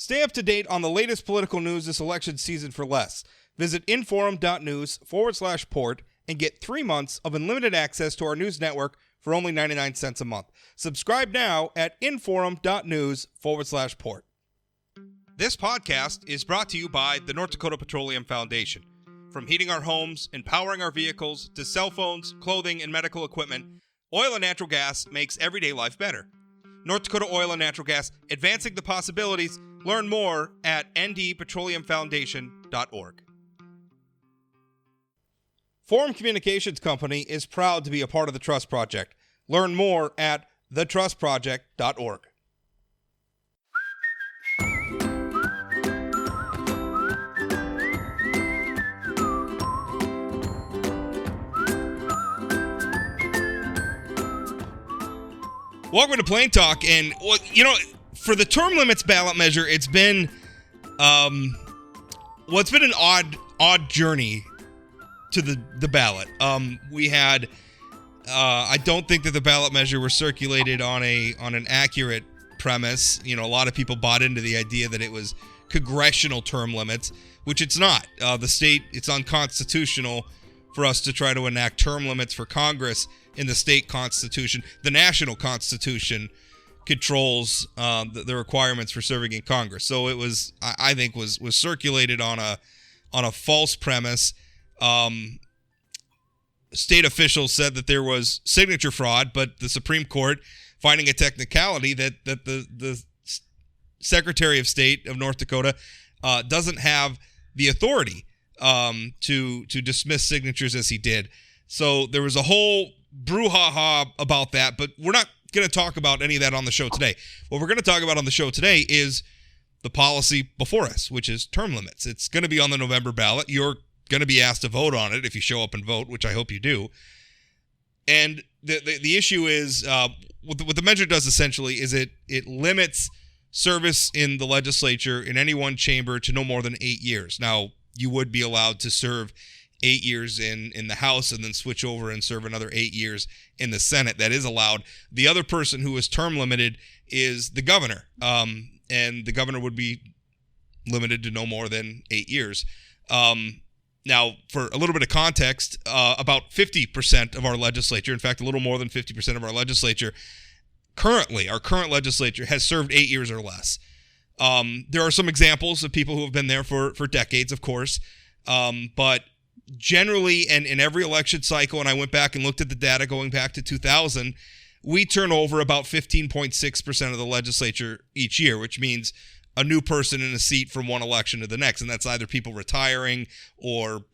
Stay up to date on the latest political news this election season for less. Visit inforum.news/port and get 3 months of unlimited access to our news network for only 99 cents a month. Subscribe now at inforum.news/port. This podcast is brought to you by the North Dakota Petroleum Foundation. From heating our homes and powering our vehicles to cell phones, clothing, and medical equipment, oil and natural gas makes everyday life better. North Dakota Oil and Natural Gas, advancing the possibilities. Learn more at ndpetroleumfoundation.org. Forum Communications Company is proud to be a part of the Trust Project. Learn more at thetrustproject.org. Welcome to Plain Talk, and for the term limits ballot measure, it's been it's been an odd journey to the ballot. We had I don't think that the ballot measure was circulated on an accurate premise. A lot of people bought into the idea that it was congressional term limits, which it's not. The state, it's unconstitutional for us to try to enact term limits for Congress in the state constitution. The national constitution controls the requirements for serving in Congress. So it was, I think, was circulated on a false premise. State officials said that there was signature fraud, but the Supreme Court, finding a technicality that the Secretary of State of North Dakota doesn't have the authority to dismiss signatures as he did. So there was a whole brouhaha about that, but we're not going to talk about any of that on the show today. What we're going to talk about on the show today is the policy before us, which is term limits. It's going to be on the November ballot. You're going to be asked to vote on it if you show up and vote, which I hope you do. And the issue is, what the measure does essentially is it limits service in the legislature in any one chamber to no more than 8 years. Now, you would be allowed to serve 8 years in the House and then switch over and serve another 8 years in the Senate. That is allowed. The other person who is term limited is the governor, and the governor would be limited to no more than 8 years. Now, for a little bit of context, about 50% of our legislature, in fact, a little more than 50% of our legislature, our current legislature has served 8 years or less. There are some examples of people who have been there for decades, of course, but generally, and in every election cycle, and I went back and looked at the data going back to 2000, we turn over about 15.6% of the legislature each year, which means a new person in a seat from one election to the next, and that's either people retiring or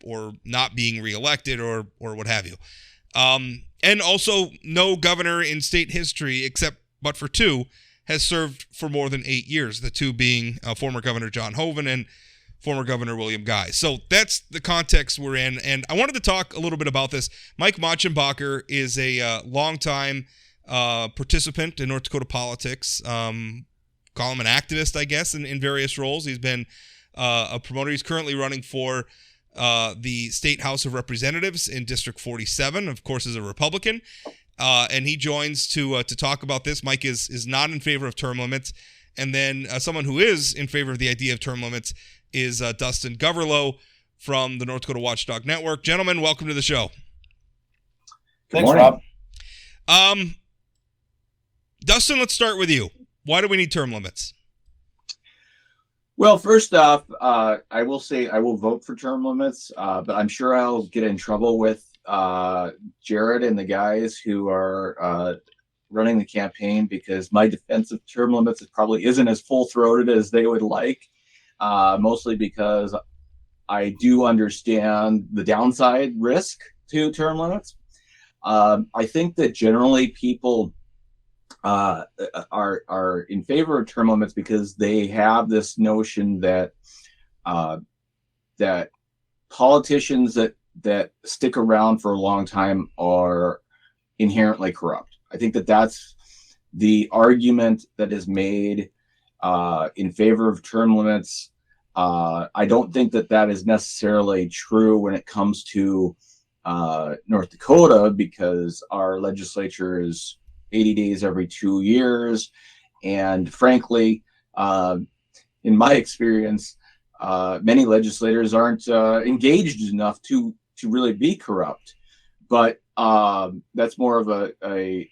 not being reelected or what have you. And also, no governor in state history, but for two, has served for more than 8 years, the two being former Governor John Hoeven and former Governor William Guy. So that's the context we're in, and I wanted to talk a little bit about this. Mike Machenbacher is a longtime participant in North Dakota politics, call him an activist, I guess, in various roles. He's been a promoter. He's currently running for the State House of Representatives in District 47, of course, is a Republican, and he joins to talk about this. Mike is not in favor of term limits, and then someone who is in favor of the idea of term limits is Dustin Goverlow from the North Dakota Watchdog Network. Gentlemen, welcome to the show. Thanks, Rob. Dustin, let's start with you. Why do we need term limits? Well, first off, I will say I will vote for term limits, but I'm sure I'll get in trouble with Jared and the guys who are running the campaign, because my defense of term limits probably isn't as full-throated as they would like, mostly because I do understand the downside risk to term limits. I think that generally people are in favor of term limits because they have this notion that that politicians that stick around for a long time are inherently corrupt. I think that that's the argument that is made in favor of term limits. I don't think that that is necessarily true when it comes to North Dakota, because our legislature is 80 days every 2 years. And frankly, in my experience, many legislators aren't engaged enough to really be corrupt. But that's more of a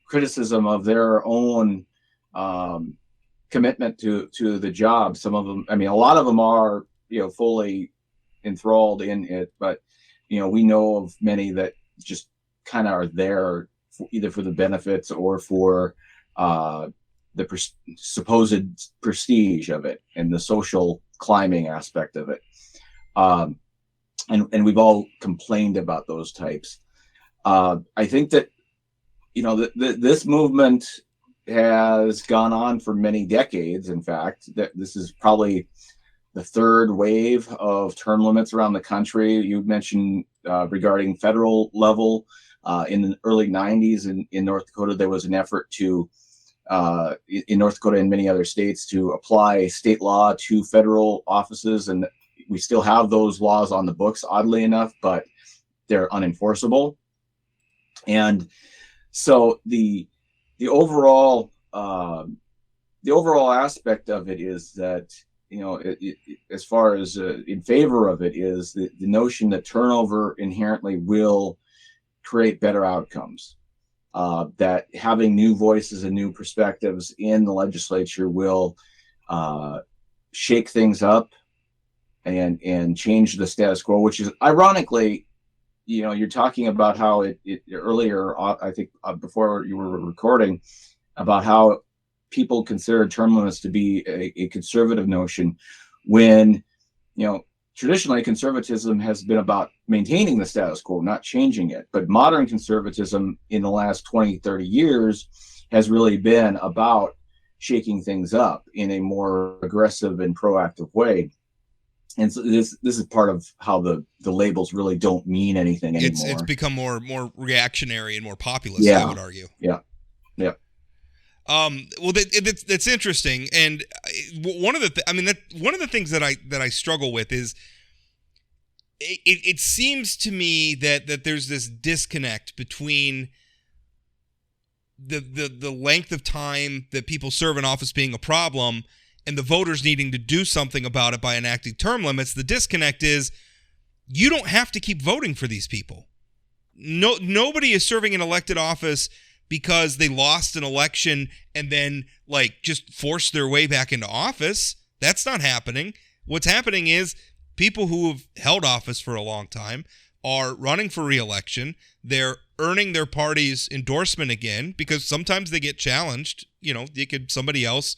criticism of their own commitment to the job. Some of them, I mean, a lot of them are, fully enthralled in it, but we know of many that just kind of are there either for the benefits or for the supposed prestige of it and the social climbing aspect of it. And we've all complained about those types. I think that, this movement has gone on for many decades. In fact, that this is probably the third wave of term limits around the country. You mentioned regarding federal level. In the early 90s in North Dakota, there was an effort to, in North Dakota and many other states, to apply state law to federal offices. And we still have those laws on the books, oddly enough, but they're unenforceable. And so the overall aspect of it is that, as far as in favor of it is the notion that turnover inherently will create better outcomes, that having new voices and new perspectives in the legislature will shake things up and change the status quo, which is ironically, you're talking about how it earlier, I think before you were recording, about how people consider term limits to be a conservative notion when, traditionally conservatism has been about maintaining the status quo, not changing it. But modern conservatism in the last 20, 30 years has really been about shaking things up in a more aggressive and proactive way. And so this is part of how the labels really don't mean anything anymore. It's become more reactionary and more populist, I would argue. Yeah. Well, that's interesting. And one of the things that I struggle with is it seems to me that there's this disconnect between the length of time that people serve in office being a problem and the voters needing to do something about it by enacting term limits. The disconnect is you don't have to keep voting for these people. Nobody is serving an elected office because they lost an election and then just forced their way back into office. That's not happening. What's happening is people who have held office for a long time are running for re-election. They're earning their party's endorsement again because sometimes they get challenged. Somebody else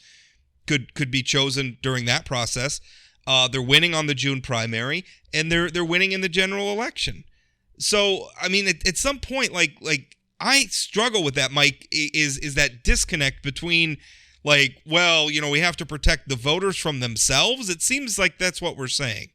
could be chosen during that process. They're winning on the June primary and they're winning in the general election. So, I mean, at some point, I struggle with that, Mike, is that disconnect between we have to protect the voters from themselves. It seems like that's what we're saying.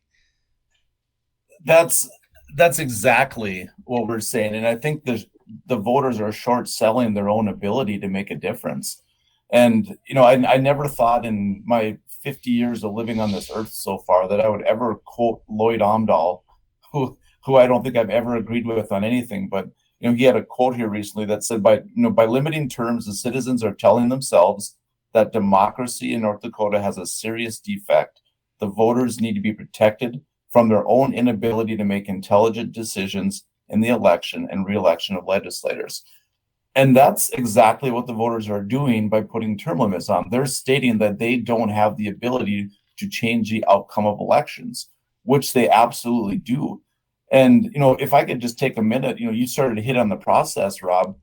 That's exactly what we're saying. And I think the voters are short selling their own ability to make a difference. And, I never thought in my 50 years of living on this earth so far that I would ever quote Lloyd Omdahl, who I don't think I've ever agreed with on anything, but he had a quote here recently that said, by limiting terms, the citizens are telling themselves that democracy in North Dakota has a serious defect. The voters need to be protected from their own inability to make intelligent decisions in the election and re-election of legislators. And that's exactly what the voters are doing by putting term limits on. They're stating that they don't have the ability to change the outcome of elections, which they absolutely do. And, if I could just take a minute, you started to hit on the process, Rob.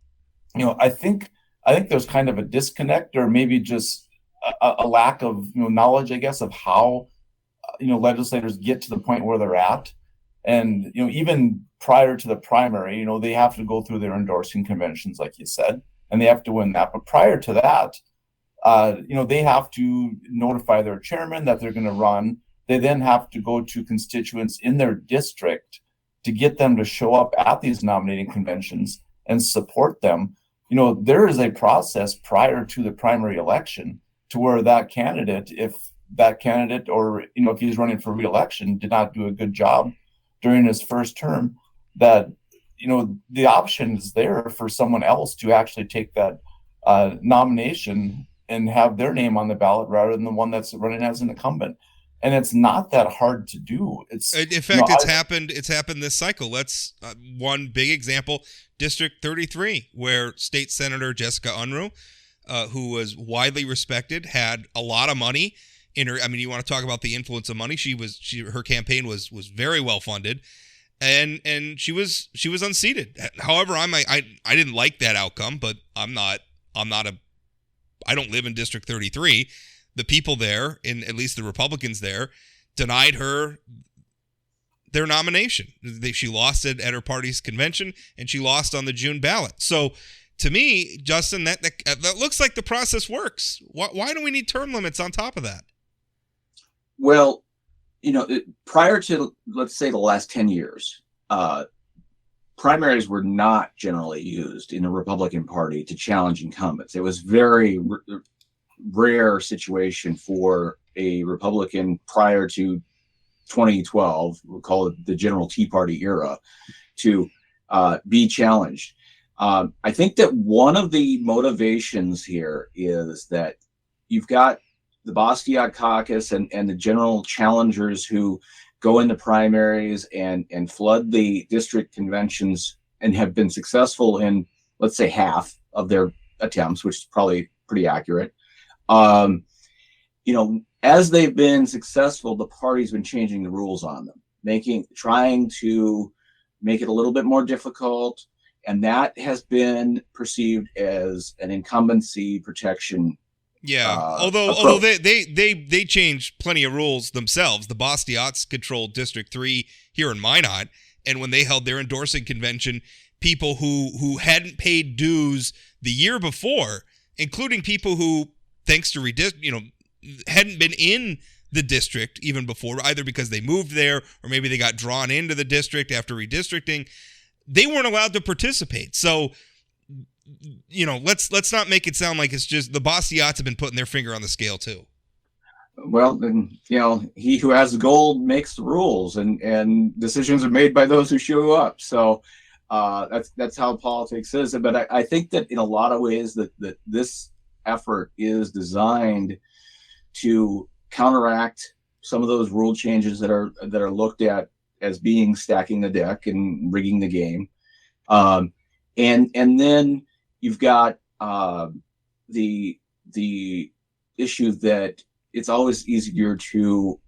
I think there's kind of a disconnect or maybe just a lack of knowledge, I guess, of how, legislators get to the point where they're at. And, even prior to the primary, they have to go through their endorsing conventions, like you said, and they have to win that. But prior to that, they have to notify their chairman that they're going to run. They then have to go to constituents in their district to get them to show up at these nominating conventions and support them. There is a process prior to the primary election to where that candidate, if if he's running for re-election, did not do a good job during his first term, that, the option is there for someone else to actually take that nomination and have their name on the ballot rather than the one that's running as an incumbent. And it's not that hard to do. In fact, it's happened. It's happened this cycle. Let's one big example: District 33, where State Senator Jessica Unruh, who was widely respected, had a lot of money in her. I mean, you want to talk about the influence of money? Her campaign was very well funded, and she was unseated. However, I didn't like that outcome, but I don't live in District 33. The people there, at least the Republicans there, denied her their nomination. She lost it at her party's convention, and she lost on the June ballot. So, to me, Justin, that looks like the process works. Why do we need term limits on top of that? Well, prior to, let's say, the last 10 years, primaries were not generally used in the Republican Party to challenge incumbents. It was very rare situation for a Republican prior to 2012, we'll call it the general Tea Party era, to be challenged. I think that one of the motivations here is that you've got the Bastiat caucus and the general challengers who go into primaries and flood the district conventions and have been successful in, let's say, half of their attempts, which is probably pretty accurate. As they've been successful, the party's been changing the rules on them, trying to make it a little bit more difficult. And that has been perceived as an incumbency protection. Yeah. Although they changed plenty of rules themselves. The Bastiats controlled District 3 here in Minot. And when they held their endorsing convention, people who hadn't paid dues the year before, including people who, thanks to hadn't been in the district even before, either because they moved there or maybe they got drawn into the district after redistricting, they weren't allowed to participate. So, let's not make it sound like it's just the Bastiats have been putting their finger on the scale too. Well, then, he who has the gold makes the rules, and decisions are made by those who show up. So that's how politics is. But I think that in a lot of ways that this effort is designed to counteract some of those rule changes that are looked at as being stacking the deck and rigging the game. And then you've got the issue that it's always easier to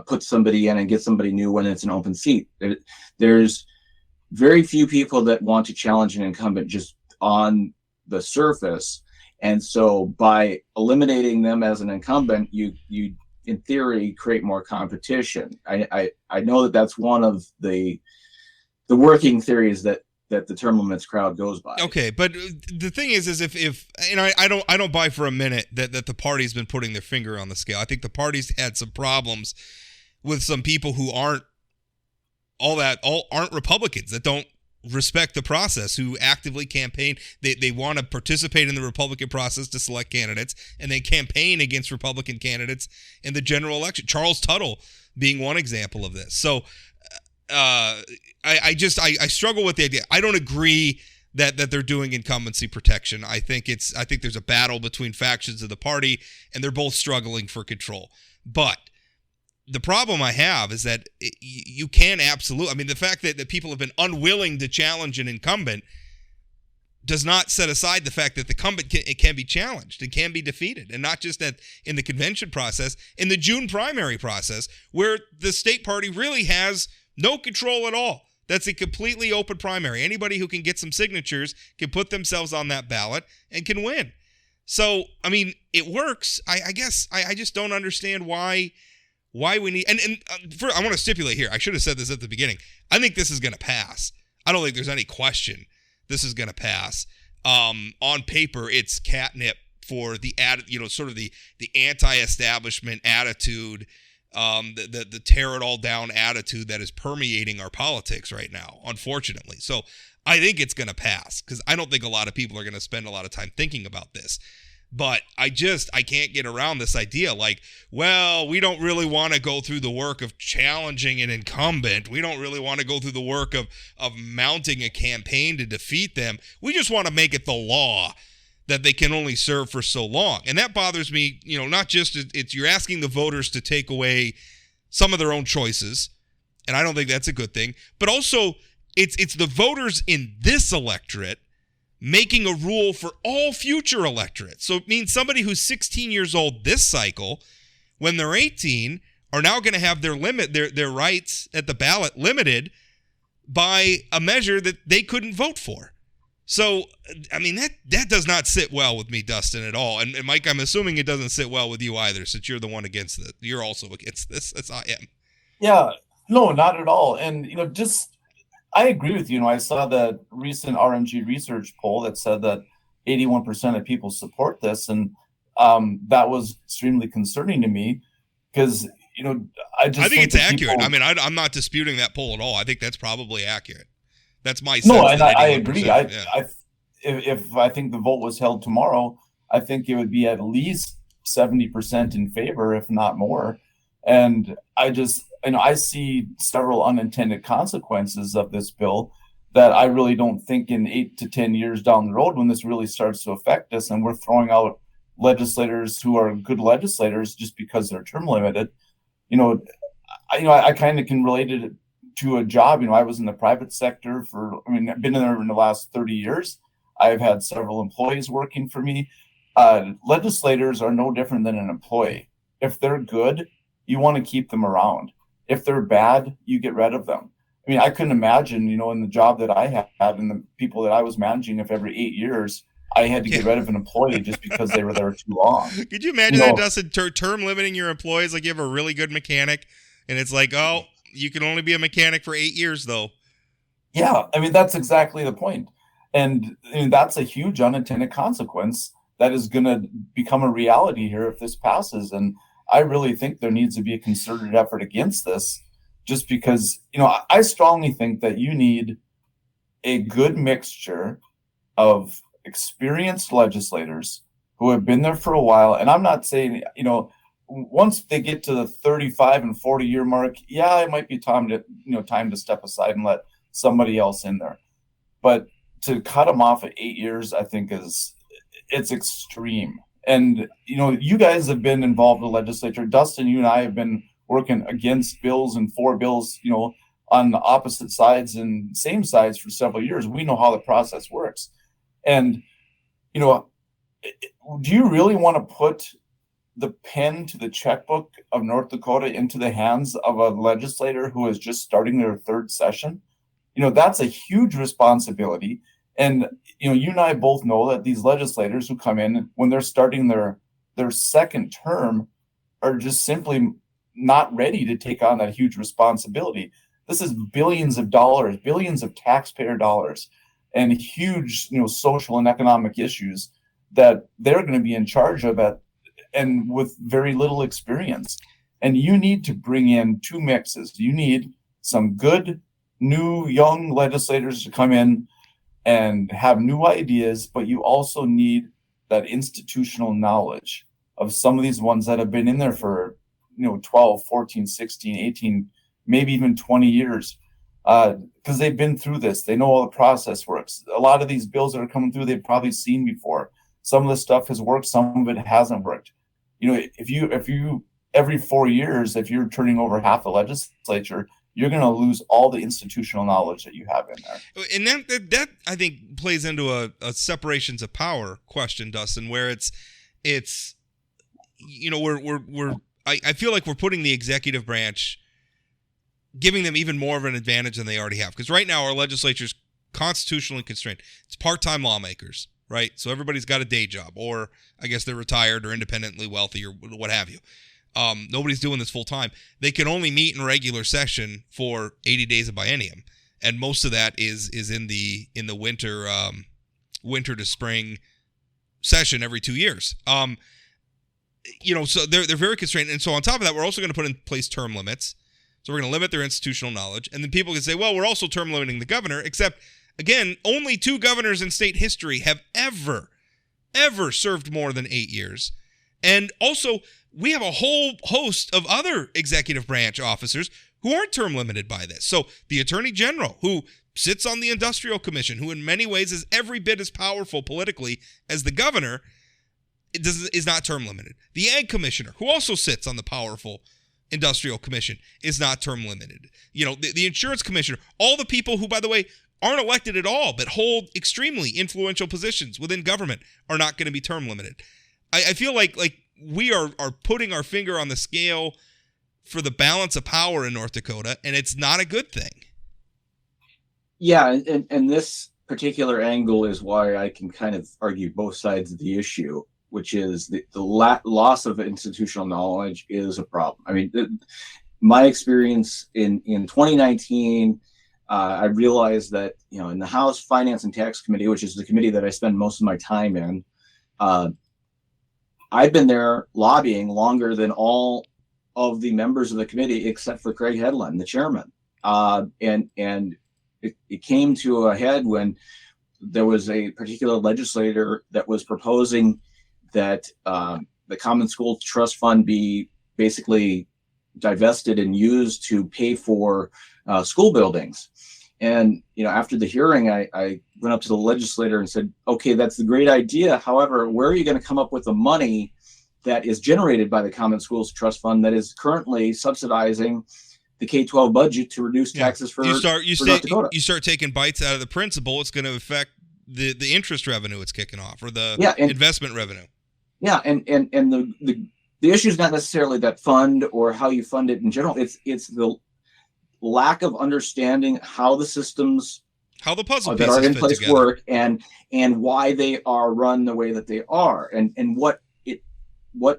put somebody in and get somebody new when it's an open seat. There's very few people that want to challenge an incumbent just on the surface. And so by eliminating them as an incumbent, you in theory create more competition. I know that that's one of the working theories that the term limits crowd goes by. Okay, but the thing is if and I don't buy for a minute that the party's been putting their finger on the scale. I think the party's had some problems with some people who aren't Republicans, that don't respect the process, who actively campaign. They want to participate in the Republican process to select candidates, and they campaign against Republican candidates in the general election. Charles Tuttle being one example of this. So I struggle with the idea. I don't agree that they're doing incumbency protection. I think there's a battle between factions of the party, and they're both struggling for control. But the problem I have is that you can absolutely, the fact that people have been unwilling to challenge an incumbent does not set aside the fact that the incumbent can be challenged and can be defeated. And not just in the convention process, in the June primary process, where the state party really has no control at all. That's a completely open primary. Anybody who can get some signatures can put themselves on that ballot and can win. So, it works. I guess I just don't understand why we need, I want to stipulate here, I should have said this at the beginning, I think this is going to pass. I don't think there's any question this is going to pass. On paper, it's catnip for the sort of the anti-establishment attitude, the tear it all down attitude that is permeating our politics right now, unfortunately. So I think it's going to pass, because I don't think a lot of people are going to spend a lot of time thinking about this. But I can't get around this idea like, well, we don't really want to go through the work of challenging an incumbent. We don't really want to go through the work of mounting a campaign to defeat them. We just want to make it the law that they can only serve for so long. And that bothers me, not just it's you're asking the voters to take away some of their own choices, and I don't think that's a good thing, but also it's the voters in this electorate making a rule for all future electorates. So it means somebody who's 16 years old this cycle, when they're 18, are now going to have their rights at the ballot limited by a measure that they couldn't vote for. So, I mean, that does not sit well with me, Dustin, at all. And Mike, I'm assuming it doesn't sit well with you either, since you're the one against it. You're also against this, as I am. Yeah, no, not at all. And, I agree with you. I saw the recent RMG research poll that said that 81% of people support this. And that was extremely concerning to me because, I think it's accurate. I'm not disputing that poll at all. I think that's probably accurate. That's my sense. No, and I agree. Yeah. If I think the vote was held tomorrow, I think it would be at least 70% in favor, if not more. And I see several unintended consequences of this bill that I really don't think in 8 to 10 years down the road, when this really starts to affect us and we're throwing out legislators who are good legislators just because they're term limited. I kind of can relate it to a job. I was in the private sector I've been in there in the last 30 years. I've had several employees working for me. Legislators are no different than an employee. If they're good, you want to keep them around. If they're bad, you get rid of them. I couldn't imagine, in the job that I had and the people that I was managing, if every 8 years I had to get rid of an employee just because they were there too long. Could you imagine that, Dustin, term limiting your employees? Like you have a really good mechanic and it's like, oh, you can only be a mechanic for 8 years though. Yeah. That's exactly the point. And that's a huge unintended consequence that is going to become a reality here if this passes. And I really think there needs to be a concerted effort against this just because, I strongly think that you need a good mixture of experienced legislators who have been there for a while. And I'm not saying, once they get to the 35 and 40 year mark, yeah, it might be time to step aside and let somebody else in there. But to cut them off at 8 years, I think it's extreme. And, you guys have been involved in the legislature. Dustin, you and I have been working against bills and for bills, on the opposite sides and same sides for several years. We know how the process works. And, do you really want to put the pen to the checkbook of North Dakota into the hands of a legislator who is just starting their third session? That's a huge responsibility. And, you and I both know that these legislators who come in when they're starting their second term are just simply not ready to take on that huge responsibility. This is billions of dollars, billions of taxpayer dollars, and huge, social and economic issues that they're going to be in charge of and with very little experience. And you need to bring in two mixes. You need some good, new, young legislators to come in and have new ideas, but you also need that institutional knowledge of some of these ones that have been in there for 12, 14, 16, 18, maybe even 20 years, because they've been through this. They know how the process works. A lot of these bills that are coming through, they've probably seen before. Some of the stuff has worked, some of it hasn't worked. If you every 4 years, if you're turning over half the legislature, you're going to lose all the institutional knowledge that you have in there. And that I think plays into a separations of power question, Dustin, where it's I feel like we're putting the executive branch, giving them even more of an advantage than they already have. Because right now our legislature is constitutionally constrained. It's part-time lawmakers, right? So everybody's got a day job, or I guess they're retired or independently wealthy or what have you. Nobody's doing this full time. They can only meet in regular session for 80 days of biennium, and most of that is in the winter to spring session every 2 years. So they're very constrained, and so on top of that, we're also going to put in place term limits. So we're going to limit their institutional knowledge, and then people can say, well, we're also term limiting the governor. Except, again, only 2 governors in state history have ever served more than 8 years, and also we have a whole host of other executive branch officers who aren't term limited by this. So the attorney general, who sits on the Industrial Commission, who in many ways is every bit as powerful politically as the governor, is not term limited. The Ag Commissioner, who also sits on the powerful Industrial Commission, is not term limited. The Insurance Commissioner, all the people who, by the way, aren't elected at all but hold extremely influential positions within government are not going to be term limited. I feel like we are putting our finger on the scale for the balance of power in North Dakota, and it's not a good thing. Yeah, and this particular angle is why I can kind of argue both sides of the issue, which is the loss of institutional knowledge is a problem. I mean, my experience in 2019, I realized that, in the House Finance and Tax Committee, which is the committee that I spend most of my time in, I've been there lobbying longer than all of the members of the committee, except for Craig Hedlund, the chairman. And it came to a head when there was a particular legislator that was proposing that the Common School Trust Fund be basically divested and used to pay for school buildings. And, after the hearing, I went up to the legislator and said, okay, that's a great idea. However, where are you going to come up with the money that is generated by the Common Schools Trust Fund that is currently subsidizing the K-12 budget to reduce taxes for North Dakota? You start taking bites out of the principal, it's going to affect the interest revenue it's kicking off, or the investment revenue. Yeah, and the issue is not necessarily that fund or how you fund it in general. It's the lack of understanding how the systems, how the puzzle that are in place together work, and why they are run the way that they are, and what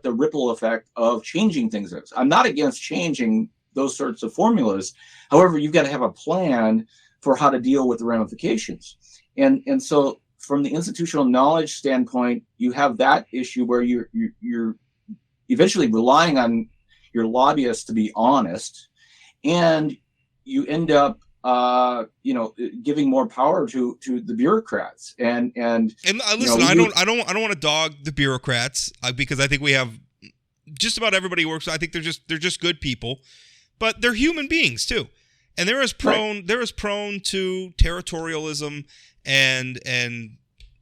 the ripple effect of changing things is. I'm not against changing those sorts of formulas. However, you've got to have a plan for how to deal with the ramifications. And so from the institutional knowledge standpoint, you have that issue where you're eventually relying on your lobbyists to be honest, and you end up giving more power to the bureaucrats. And listen, I don't want to dog the bureaucrats because I think we have just about everybody who works. I think they're just good people, but they're human beings too, and they're as prone to territorialism and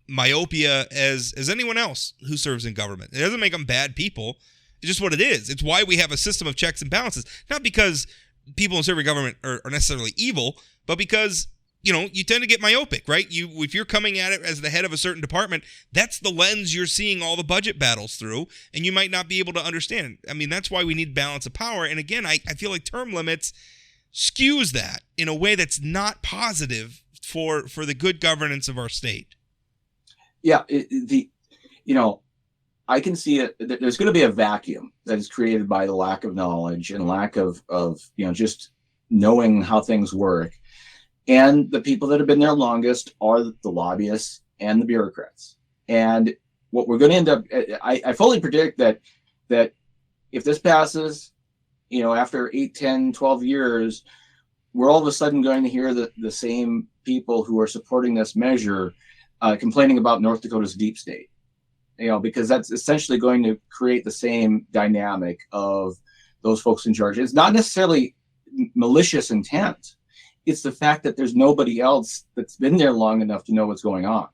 myopia as anyone else who serves in government. It doesn't make them bad people. It's just what it is. It's why we have a system of checks and balances, not because people in serving government are necessarily evil, but because you tend to get myopic, right? If you're coming at it as the head of a certain department, that's the lens you're seeing all the budget battles through, and you might not be able to understand. I mean, that's why we need balance of power. And again, I feel like term limits skews that in a way that's not positive for the good governance of our state. Yeah, I can see it. There's going to be a vacuum that is created by the lack of knowledge and lack of just knowing how things work. And the people that have been there longest are the lobbyists and the bureaucrats. And what we're going to end up, I fully predict that if this passes, after 8, 10, 12 years, we're all of a sudden going to hear the same people who are supporting this measure complaining about North Dakota's deep state. Because that's essentially going to create the same dynamic of those folks in charge. It's not necessarily malicious intent. It's the fact that there's nobody else that's been there long enough to know what's going on.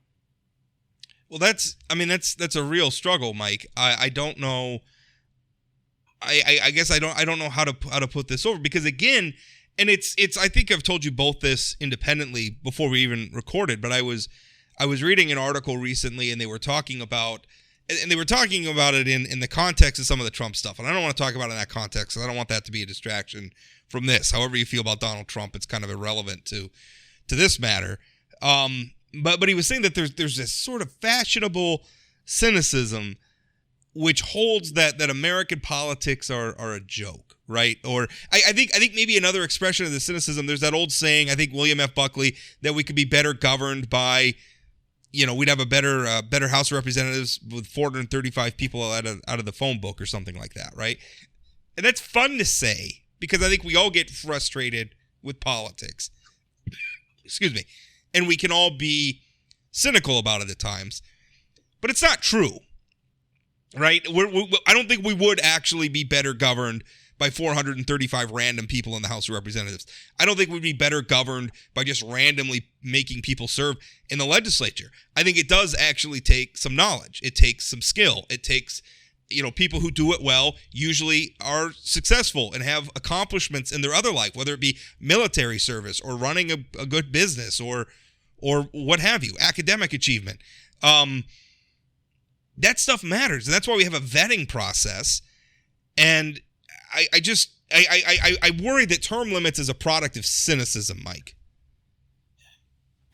Well, that's a real struggle, Mike. I don't know. I guess I don't know how to put this over, because again, and it's I think I've told you both this independently before we even recorded, but I was reading an article recently, and they were talking about it in the context of some of the Trump stuff. And I don't want to talk about it in that context, because I don't want that to be a distraction from this. However you feel about Donald Trump, it's kind of irrelevant to this matter. But he was saying that there's this sort of fashionable cynicism which holds that American politics are a joke, right? Or I think maybe another expression of the cynicism, there's that old saying, I think William F. Buckley, that we could be better governed by, we'd have a better House of Representatives with 435 people out of the phone book or something like that, right? And that's fun to say, because I think we all get frustrated with politics. Excuse me. And we can all be cynical about it at times. But it's not true, right? I don't think we would actually be better governed by 435 random people in the House of Representatives. I don't think we'd be better governed by just randomly making people serve in the legislature. I think it does actually take some knowledge. It takes some skill. It takes, people who do it well usually are successful and have accomplishments in their other life, whether it be military service or running a good business or what have you, academic achievement. That stuff matters, and that's why we have a vetting process. And I worry that term limits is a product of cynicism, Mike.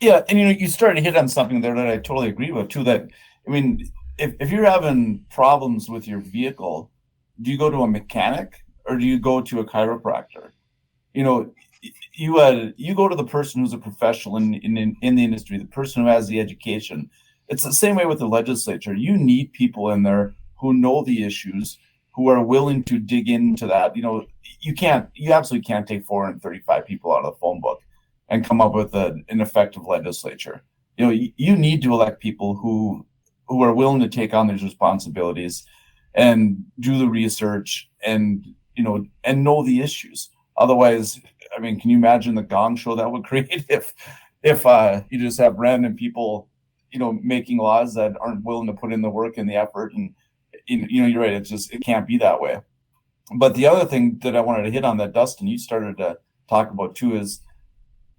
Yeah, and you started to hit on something there that I totally agree with too. That if you're having problems with your vehicle, do you go to a mechanic or do you go to a chiropractor? You go to the person who's a professional in the industry, the person who has the education. It's the same way with the legislature. You need people in there who know the issues, who are willing to dig into that. You absolutely can't take 435 people out of the phone book and come up with an effective legislature. You need to elect people who are willing to take on these responsibilities and do the research and know the issues. Otherwise, can you imagine the gong show that would create if you just have random people making laws that aren't willing to put in the work and the effort? And you're right, it can't be that way. But the other thing that I wanted to hit on that, Dustin, you started to talk about too, is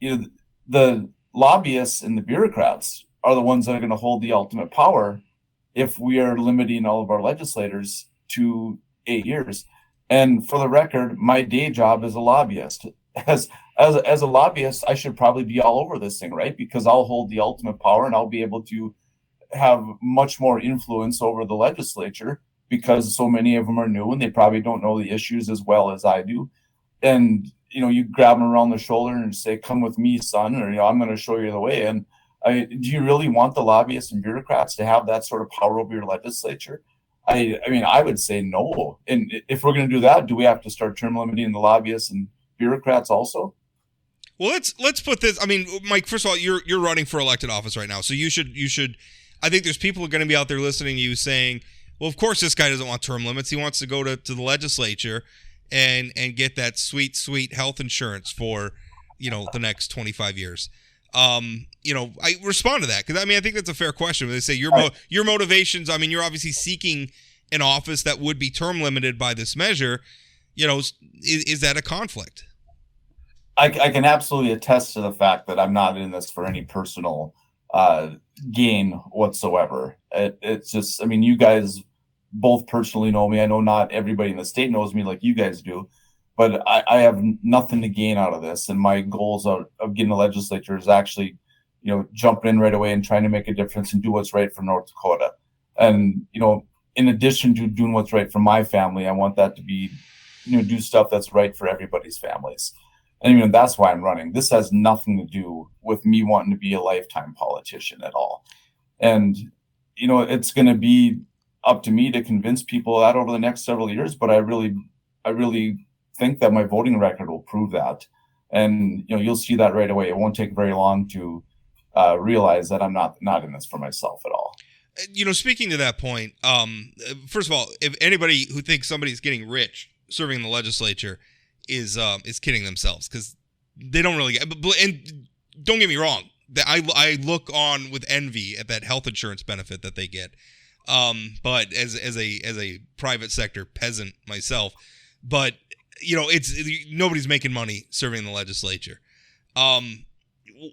the lobbyists and the bureaucrats are the ones that are going to hold the ultimate power if we are limiting all of our legislators to 8 years. And for the record, my day job is a lobbyist. As a lobbyist, I should probably be all over this thing, right? Because I'll hold the ultimate power and I'll be able to have much more influence over the legislature because so many of them are new and they probably don't know the issues as well as I do. And, you grab them around the shoulder and say, come with me, son, or, I'm going to show you the way. And do you really want the lobbyists and bureaucrats to have that sort of power over your legislature? I would say no. And if we're going to do that, do we have to start term limiting the lobbyists and bureaucrats also? Well, let's put this. Mike, first of all, you're running for elected office right now, so you should. I think there's people who are going to be out there listening to you saying, "Well, of course, this guy doesn't want term limits. He wants to go to the legislature and get that sweet health insurance for the next 25 years." I respond to that because I think that's a fair question. They say your motivations. You're obviously seeking an office that would be term limited by this measure. Is that a conflict? I can absolutely attest to the fact that I'm not in this for any personal gain whatsoever. It's just, you guys both personally know me. I know not everybody in the state knows me like you guys do, but I have nothing to gain out of this. And my goals of getting the legislature is actually, jumping in right away and trying to make a difference and do what's right for North Dakota. And, in addition to doing what's right for my family, I want that to be, do stuff that's right for everybody's families. And that's why I'm running. This has nothing to do with me wanting to be a lifetime politician at all. And, it's going to be up to me to convince people that over the next several years, but I really think that my voting record will prove that. And, you'll see that right away. It won't take very long to realize that I'm not in this for myself at all. Speaking to that point, first of all, if anybody who thinks somebody's getting rich serving in the legislature is kidding themselves, because they don't really get. And don't get me wrong, I look on with envy at that health insurance benefit that they get. But as a private sector peasant myself, but it's nobody's making money serving in the legislature.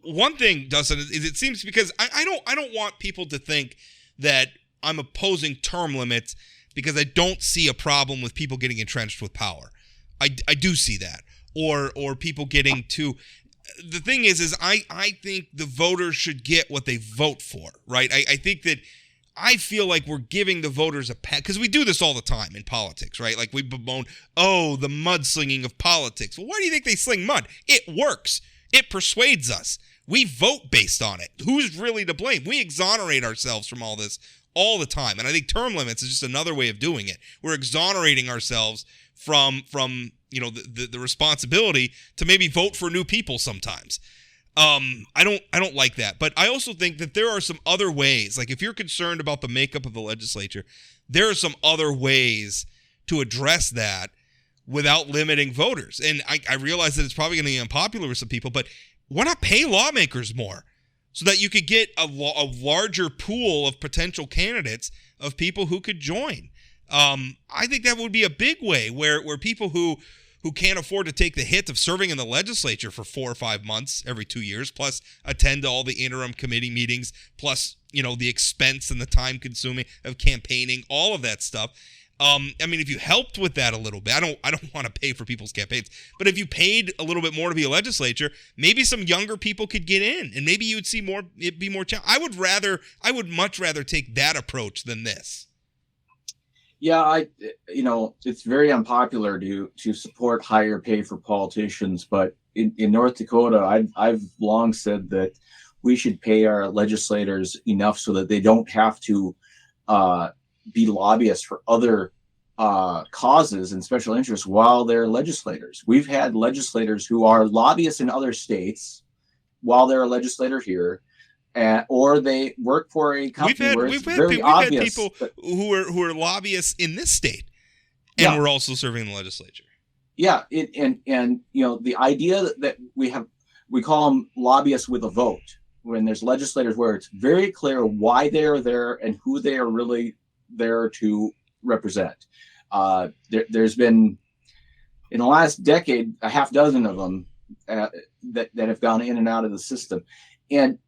One thing, Dustin, is it seems because I don't want people to think that I'm opposing term limits because I don't see a problem with people getting entrenched with power. I do see that, or people getting to. The thing is I think the voters should get what they vote for, right? I think that I feel like we're giving the voters a pass, because we do this all the time in politics, right? Like we bemoan, the mudslinging of politics. Well, why do you think they sling mud? It works. It persuades us. We vote based on it. Who's really to blame? We exonerate ourselves from all this all the time. And I think term limits is just another way of doing it. We're exonerating ourselves from the responsibility to maybe vote for new people sometimes. I don't like that. But I also think that there are some other ways. Like if you're concerned about the makeup of the legislature, there are some other ways to address that without limiting voters. And I realize that it's probably going to be unpopular with some people, but why not pay lawmakers more so that you could get a larger pool of potential candidates of people who could join? I think that would be a big way where people who can't afford to take the hit of serving in the legislature for 4 or 5 months every 2 years, plus attend to all the interim committee meetings, plus, the expense and the time consuming of campaigning, all of that stuff. If you helped with that a little bit, I don't want to pay for people's campaigns, but if you paid a little bit more to be a legislature, maybe some younger people could get in, and maybe you would see more. It'd be more. I would much rather take that approach than this. Yeah, it's very unpopular to support higher pay for politicians, but in North Dakota, I've long said that we should pay our legislators enough so that they don't have to be lobbyists for other causes and special interests while they're legislators. We've had legislators who are lobbyists in other states while they're a legislator here. Or they work for a company where it's very obvious. We've had people who are lobbyists in this state, and we're also serving in the legislature. Yeah, and the idea that we call them lobbyists with a vote. When there's legislators where it's very clear why they're there and who they are really there to represent. There's been, in the last decade, a half dozen of them that have gone in and out of the system, and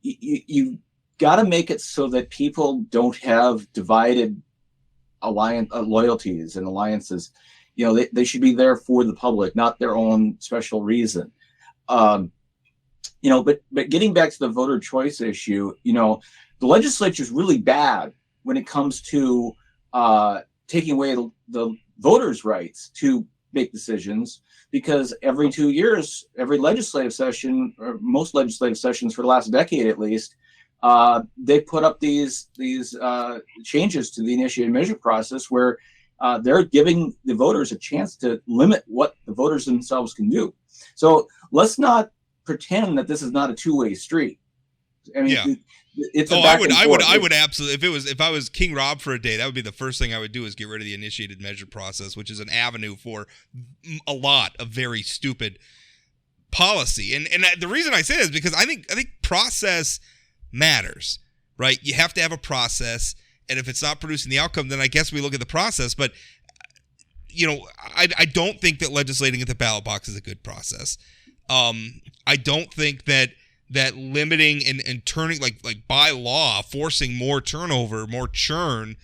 you got to make it so that people don't have divided loyalties and alliances. They should be there for the public, not their own special reason. But getting back to the voter choice issue, the legislature is really bad when it comes to taking away the voters' rights to make decisions, because every 2 years, every legislative session, or most legislative sessions for the last decade at least, they put up these changes to the initiated measure process where they're giving the voters a chance to limit what the voters themselves can do. So let's not pretend that this is not a two-way street. It's I would absolutely, if I was King Rob for a day, that would be the first thing I would do, is get rid of the initiated measure process, which is an avenue for a lot of very stupid policy. And the reason I say that is because I think process matters, right? You have to have a process, and if it's not producing the outcome, then I guess we look at the process. But I don't think that legislating at the ballot box is a good process. I don't think that limiting and turning, like by law, forcing more turnover, more churn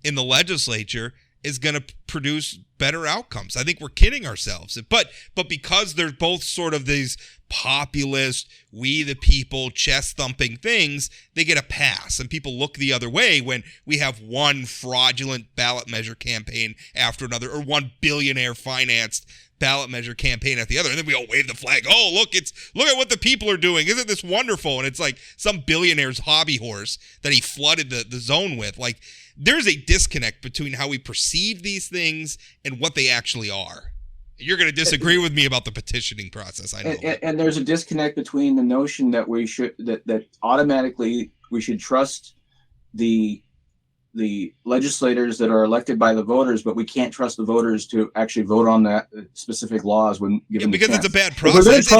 in the legislature is going to produce better outcomes. I think we're kidding ourselves. But because they're both sort of these populist, we the people, chest-thumping things, they get a pass. And people look the other way when we have one fraudulent ballot measure campaign after another, or one billionaire-financed ballot measure campaign at the other, and then we all wave the flag. Oh, look at what the people are doing. Isn't this wonderful? And it's like some billionaire's hobby horse that he flooded the zone with. Like, there's a disconnect between how we perceive these things and what they actually are. You're going to disagree with me about the petitioning process, I know. And there's a disconnect between the notion that we should that automatically we should trust the legislators that are elected by the voters, but we can't trust the voters to actually vote on that specific laws when given the chance. Because it's a bad process.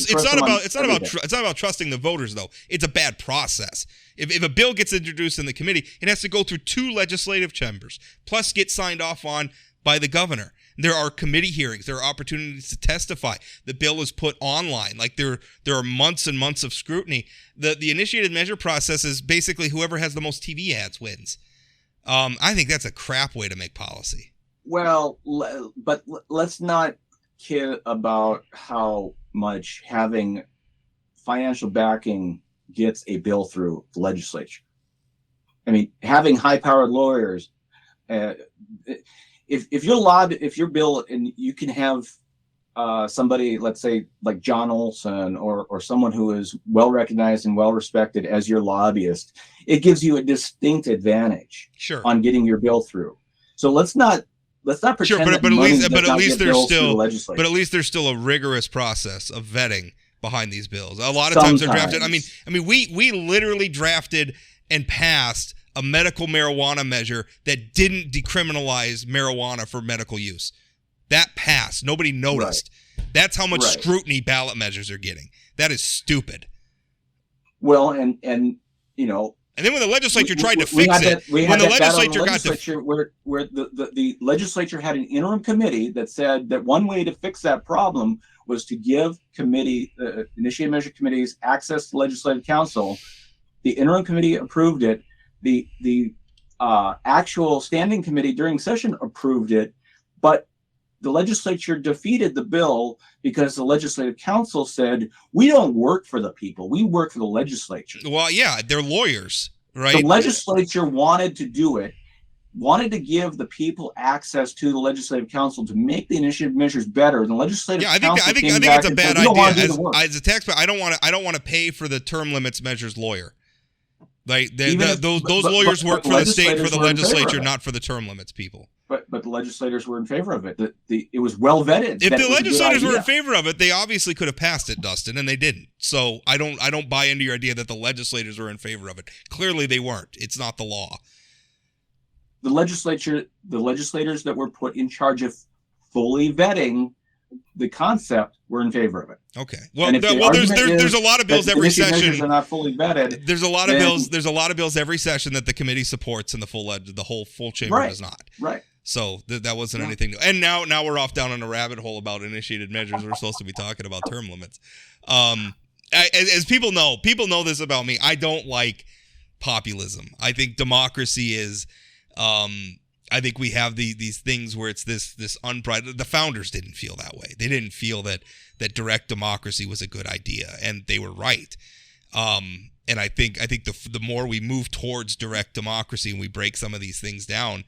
It's not about trusting the voters, though. It's a bad process. If a bill gets introduced in the committee, it has to go through 2 legislative chambers, plus get signed off on by the governor. There are committee hearings. There are opportunities to testify. The bill is put online. Like, there are months and months of scrutiny. The initiated measure process is basically whoever has the most TV ads wins. I think that's a crap way to make policy. Well, but let's not kid about how much having financial backing gets a bill through the legislature. I mean, having high-powered lawyers, if your bill, and you can have somebody, let's say like John Olson or someone who is well recognized and well respected as your lobbyist, it gives you a distinct advantage on getting your bill through. So let's not pretend but at least there's still a rigorous process of vetting behind these bills. A lot of times they're drafted. I mean, we literally drafted and passed a medical marijuana measure that didn't decriminalize marijuana for medical use. That passed. Nobody noticed. Right. That's how much scrutiny ballot measures are getting. That is stupid. Well, and you know, and then when the legislature tried to fix it, when the legislature got to where the legislature had an interim committee that said that one way to fix that problem was to give initiated measure committees access to legislative council. The interim committee approved it. The actual standing committee during session approved it, but the legislature defeated the bill because the legislative council said, we don't work for the people, we work for the legislature. Well, yeah, they're lawyers, right? The legislature wanted to do it, wanted to give the people access to the legislative council to make the initiative measures better. And the legislative council I think it's a bad idea. As a taxpayer, I don't want to pay for the term limits measures lawyer. Like those lawyers work for the state, for the legislature, not for the term limits people. But the legislators were in favor of it. It was well vetted. If the legislators were in favor of it, they obviously could have passed it, Dustin, and they didn't. So I don't buy into your idea that the legislators were in favor of it. Clearly, they weren't. It's not the law. The legislators that were put in charge of fully vetting the concept were in favor of it. Okay. Well, there's a lot of bills every session. Are not fully vetted. There's a lot of bills. There's a lot of bills every session that the committee supports, and the whole full chamber does not. Right. So that wasn't anything new. And now we're off down on a rabbit hole about initiated measures. We're supposed to be talking about term limits. As people know this about me. I don't like populism. I think democracy is. I think we have these things where it's this unpride. The founders didn't feel that way. They didn't feel that direct democracy was a good idea, and they were right. And I think the more we move towards direct democracy and we break some of these things down,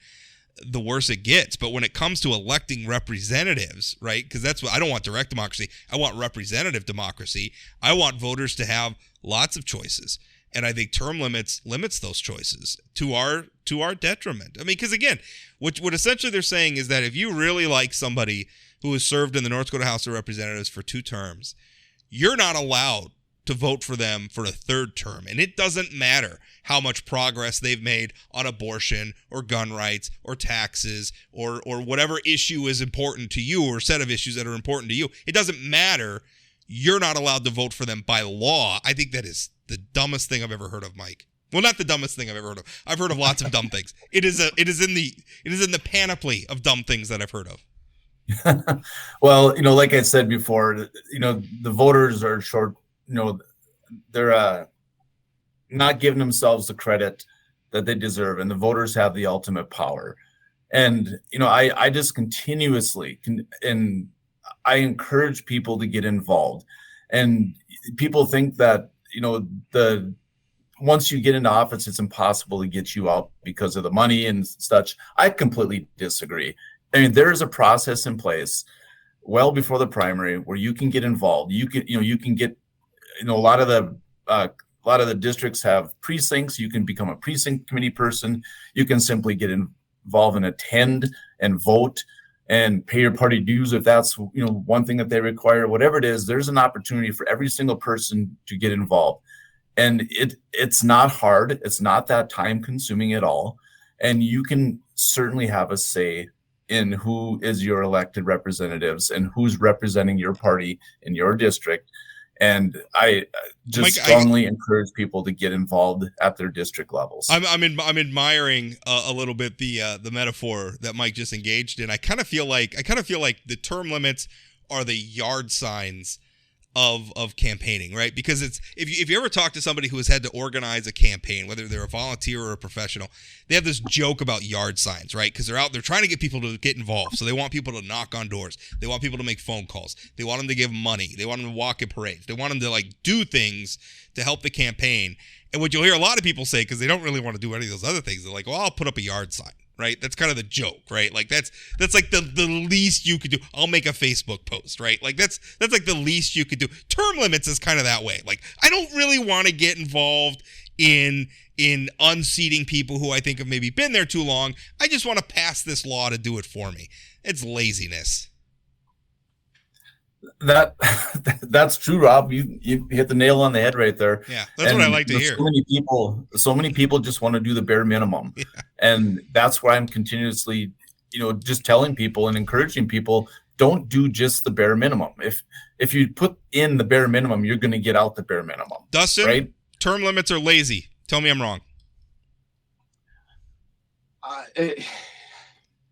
the worse it gets. But when it comes to electing representatives, right? Because that's what I don't want direct democracy. I want representative democracy. I want voters to have lots of choices. And I think term limits those choices to our detriment. I mean, because again, what essentially they're saying is that if you really like somebody who has served in the North Dakota House of Representatives for 2 terms, you're not allowed to vote for them for a 3rd term. And it doesn't matter how much progress they've made on abortion or gun rights or taxes or whatever issue is important to you or set of issues that are important to you. It doesn't matter. You're not allowed to vote for them by law. I think that is the dumbest thing I've ever heard of, Mike. Well, not the dumbest thing I've ever heard of. I've heard of lots of dumb things. It is in the panoply of dumb things that I've heard of. Well, like I said before, the voters are short. They're not giving themselves the credit that they deserve, and the voters have the ultimate power. And I just continuously and I encourage people to get involved. And people think that once you get into office, it's impossible to get you out because of the money and such. I completely disagree. I mean, there is a process in place well before the primary where you can get involved. You can get, a lot of the districts have precincts. You can become a precinct committee person. You can simply get involved and attend and vote and pay your party dues if that's one thing that they require. Whatever it is, there's an opportunity for every single person to get involved. And it's not hard. It's not that time consuming at all. And you can certainly have a say in who is your elected representatives and who's representing your party in your district. And I just strongly encourage people to get involved at their district levels. I'm admiring a little bit the metaphor that Mike just engaged in. I kind of feel like the term limits are the yard signs of campaigning, right? Because it's if you ever talk to somebody who has had to organize a campaign, whether they're a volunteer or a professional, they have this joke about yard signs, right? Because they're trying to get people to get involved. So they want people to knock on doors. They want people to make phone calls. They want them to give money. They want them to walk in parades. They want them to do things to help the campaign. And what you'll hear a lot of people say, because they don't really want to do any of those other things, they're like, well, I'll put up a yard sign. Right, that's kind of the joke, right? Like that's like the least you could do. I'll make a Facebook post, right? Like that's like the least you could do. Term limits is kind of that way. Like I don't really want to get involved in unseating people who I think have maybe been there too long. I just want to pass this law to do it for me. It's laziness. That's true, Rob. You hit the nail on the head right there. Yeah, that's what I like to hear. So many people just want to do the bare minimum, and that's why I'm continuously, just telling people and encouraging people, don't do just the bare minimum. If you put in the bare minimum, you're going to get out the bare minimum. Dustin, right? Term limits are lazy. Tell me I'm wrong.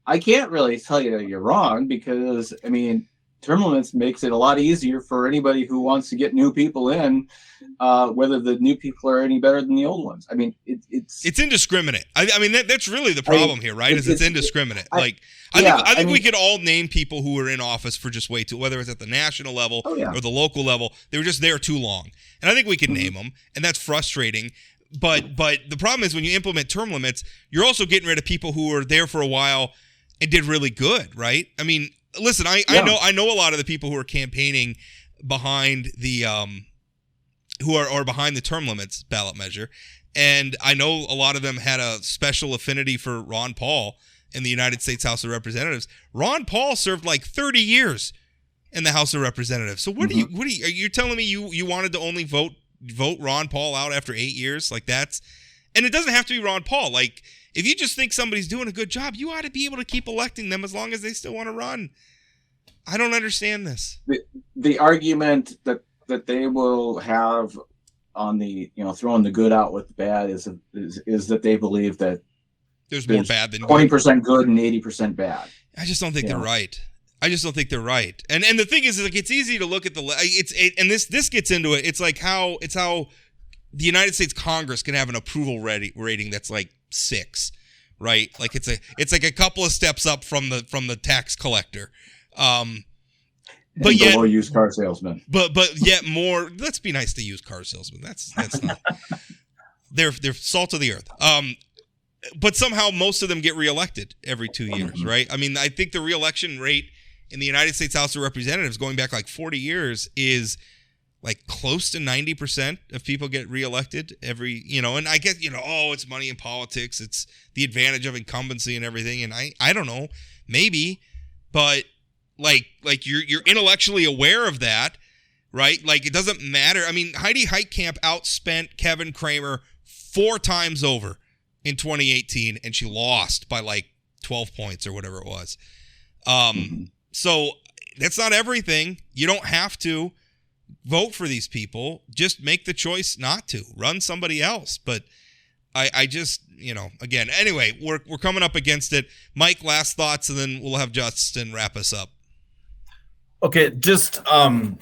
I can't really tell you you're wrong, because term limits makes it a lot easier for anybody who wants to get new people in, whether the new people are any better than the old ones. It's indiscriminate. That's really the problem here, right? It's indiscriminate. I think we could all name people who were in office for just way too, whether it's at the national level or the local level, they were just there too long. And I think we can name them, and that's frustrating. But the problem is when you implement term limits, you're also getting rid of people who were there for a while and did really good, right? Listen, I know a lot of the people who are campaigning behind the who are behind the term limits ballot measure, and I know a lot of them had a special affinity for Ron Paul in the United States House of Representatives. Ron Paul served like 30 years in the House of Representatives. So what are you telling me you wanted to only vote Ron Paul out after 8 years? Like, that's, and it doesn't have to be Ron Paul. Like, if you just think somebody's doing a good job, you ought to be able to keep electing them as long as they still want to run. I don't understand this. The argument that they will have on the, throwing the good out with the bad is that they believe that there's more bad than 20% good and 80% bad. I just don't think they're right. I just don't think they're right. And the thing is, like, it's easy to look at and this gets into it. It's like how the United States Congress can have an approval rating that's like 6, right? Like it's like a couple of steps up from the tax collector. But yet, below used car salesman. But yet more. Let's be nice to used car salesmen. That's not. They're salt of the earth. But somehow most of them get reelected every 2 years, right? I think the reelection rate in the United States House of Representatives going back like 40 years is like close to 90% of people get reelected every, and I get, it's money in politics. It's the advantage of incumbency and everything. And I don't know, maybe, but like you're intellectually aware of that, right? Like, it doesn't matter. Heidi Heitkamp outspent Kevin Cramer 4 times over in 2018, and she lost by like 12 points or whatever it was. So that's not everything. You don't have to vote for these people. Just make the choice not to. Run somebody else. But I just, again, anyway, we're coming up against it. Mike, last thoughts, and then we'll have Justin wrap us up. Okay, just I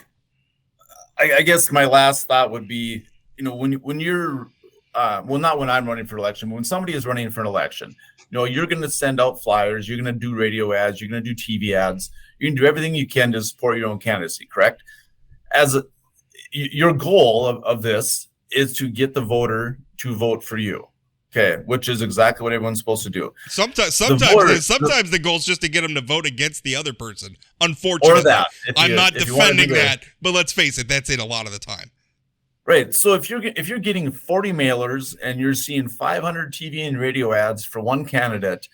guess my last thought would be, when you're not when I'm running for election, but when somebody is running for an election, you're going to send out flyers, you're going to do radio ads, you're going to do TV ads, you can do everything you can to support your own candidacy, correct? Your goal of this is to get the voter to vote for you, okay, which is exactly what everyone's supposed to do. Sometimes the goal is just to get them to vote against the other person. Unfortunately, or that I'm not defending that, but let's face it, that's it a lot of the time. Right. So if you're getting 40 mailers and you're seeing 500 TV and radio ads for one candidate,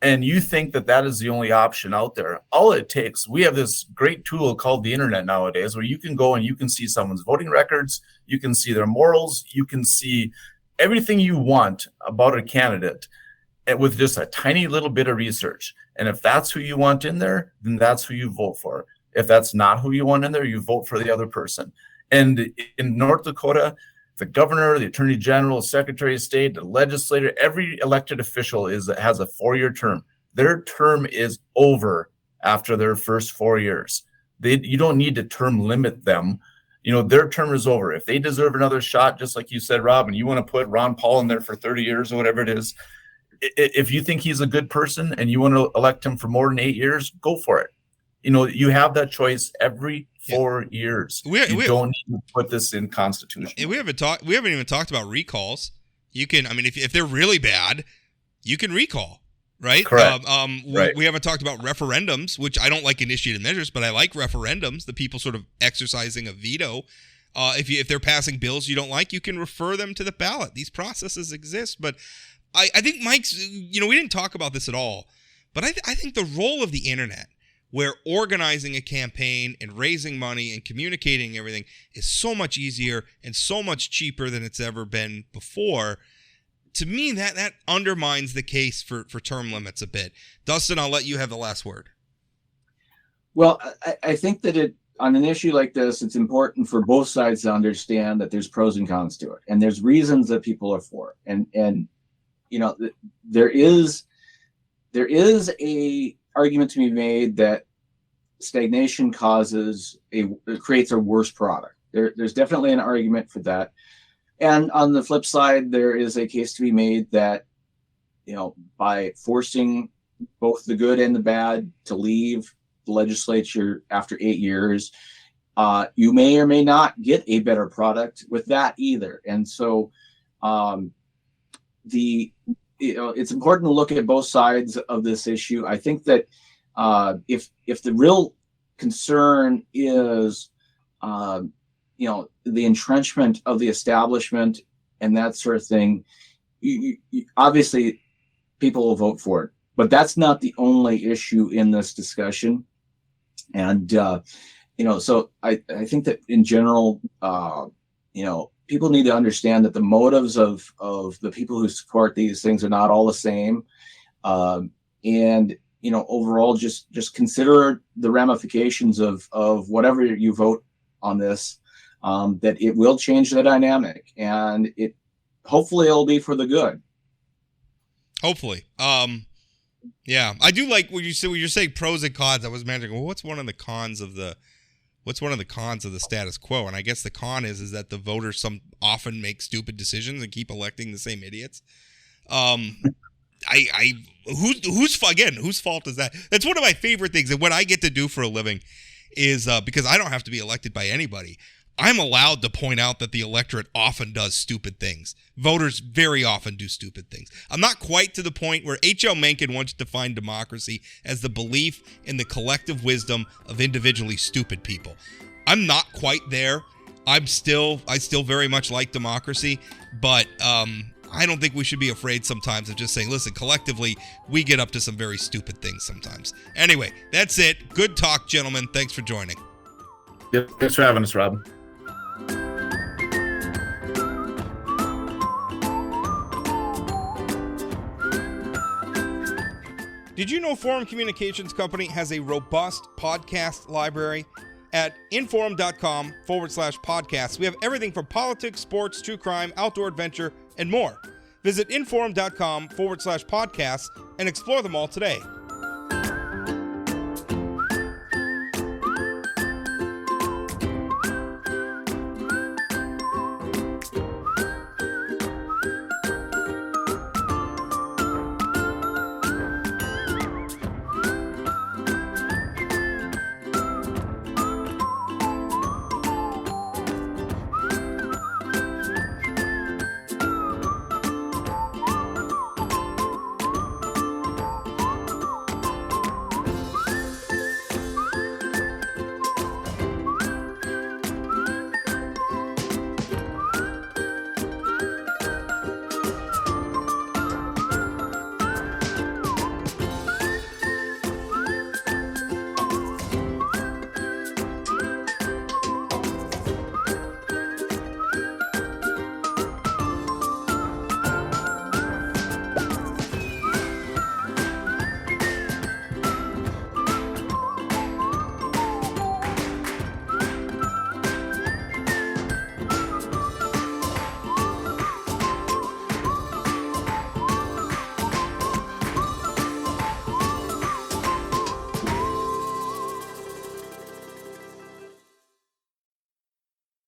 and you think that is the only option out there, all it takes, we have this great tool called the internet nowadays, where you can go and you can see someone's voting records, you can see their morals, you can see everything you want about a candidate with just a tiny little bit of research. And if that's who you want in there, then that's who you vote for. If that's not who you want in there, you vote for the other person. And in North Dakota, the governor, the attorney general, the secretary of state, the legislator, every elected official has a 4-year term. Their term is over after their first 4 years. You don't need to term limit them. Their term is over. If they deserve another shot, just like you said, Rob, and you want to put Ron Paul in there for 30 years or whatever it is, if you think he's a good person and you want to elect him for more than 8 years, go for it. You have that choice every 4 years. You don't need to put this in constitution. We haven't even talked about recalls. You can, if they're really bad, you can recall, right? Correct. Right. We haven't talked about referendums, which I don't like initiated measures, but I like referendums. The people sort of exercising a veto. If they're passing bills you don't like, you can refer them to the ballot. These processes exist, but I think Mike's. We didn't talk about this at all, but I think the role of the internet, where organizing a campaign and raising money and communicating everything is so much easier and so much cheaper than it's ever been before. to me, that undermines the case for term limits a bit. Dustin, I'll let you have the last word. Well, I think that on an issue like this, it's important for both sides to understand that there's pros and cons to it, and there's reasons that people are for it. And there is a argument to be made that stagnation creates a worse product. There's definitely an argument for that. And on the flip side, there is a case to be made that, by forcing both the good and the bad to leave the legislature after 8 years, you may or may not get a better product with that either. And so it's important to look at both sides of this issue. I think that if the real concern is the entrenchment of the establishment and that sort of thing, obviously people will vote for it. But that's not the only issue in this discussion. And so I think that in general, people need to understand that the motives of the people who support these things are not all the same. And overall, just consider the ramifications of whatever you vote on this, that it will change the dynamic, and hopefully it'll be for the good. Hopefully. Yeah, I do like when you're saying pros and cons. I was imagining, well, what's one of the cons of the status quo? And I guess the con is that the voters often make stupid decisions and keep electing the same idiots. Whose fault is that? That's one of my favorite things, and what I get to do for a living is because I don't have to be elected by anybody, I'm allowed to point out that the electorate often does stupid things. Voters very often do stupid things. I'm not quite to the point where H.L. Mencken once defined democracy as the belief in the collective wisdom of individually stupid people. I'm not quite there. I still very much like democracy, but I don't think we should be afraid sometimes of just saying, listen, collectively, we get up to some very stupid things sometimes. Anyway, that's it. Good talk, gentlemen. Thanks for joining. Yep, thanks for having us, Rob. Did you know Forum Communications Company has a robust podcast library? At inforum.com/podcasts, we have everything from politics, sports, true crime, outdoor adventure, and more. Visit inforum.com/podcasts and explore them all today.